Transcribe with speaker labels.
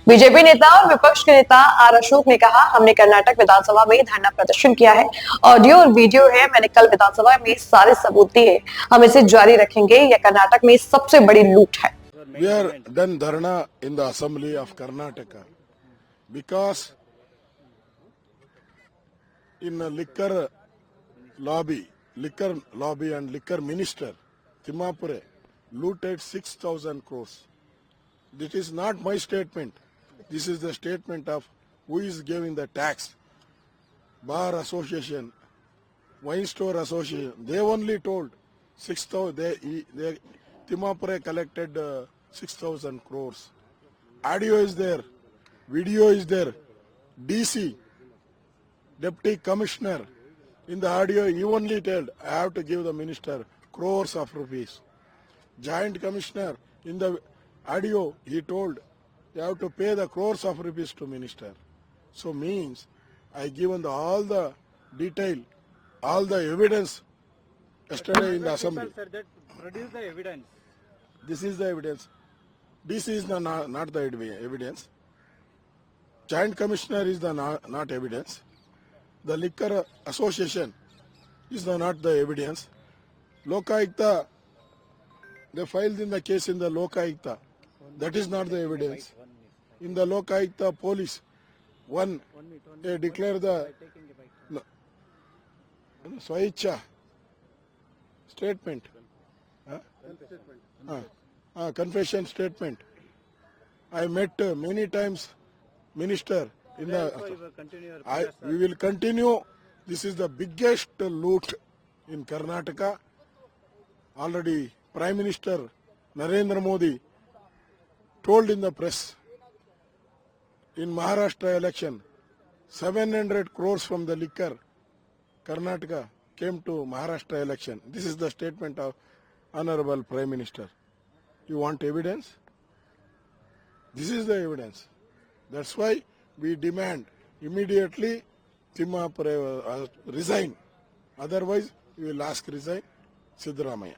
Speaker 1: BJP नेता और विपक्ष के नेता आर अशोक ने कहा, हमने कर्नाटक विधानसभा में धरना प्रदर्शन किया है। ऑडियो और वीडियो है। मैंने कल विधानसभा में सारे सबूत दिए। हम इसे जारी रखेंगे। यह कर्नाटक में सबसे बड़ी लूट है।
Speaker 2: We are done dharna in the assembly of Karnataka because in a liquor lobby and liquor minister Timmapure looted 6,000 crores. This is not my statement. This is the statement of who is giving the tax. Bar Association, Wine Store Association. They only told 6,000. They Timmapure collected 6,000 crores. Audio is there, video is there. DC, Deputy Commissioner, in the audio he only told, I have to give the minister crores of rupees. Joint Commissioner, in the audio he told, you have to pay the crores of rupees to minister. So means, I given all the detail, all the evidence yesterday in the assembly.
Speaker 3: Sir, that produce the evidence.
Speaker 2: This is the evidence. DC is not the evidence. Joint Commissioner is the not evidence. The Liquor Association is not the evidence. Lokayukta, they filed in the case in the Lokayukta. That is not the evidence. In the Lokayukta police, they declare the Swaicha statement. Confession statement. I met many times minister in the. We will continue. This is the biggest loot in Karnataka. Already Prime Minister Narendra Modi told in the press in Maharashtra election 700 crores from the liquor Karnataka came to Maharashtra election. This is the statement of Honorable Prime Minister. You want evidence? This is the evidence. That's why we demand immediately Timmapure resign. Otherwise, we will ask resign Siddaramaiah.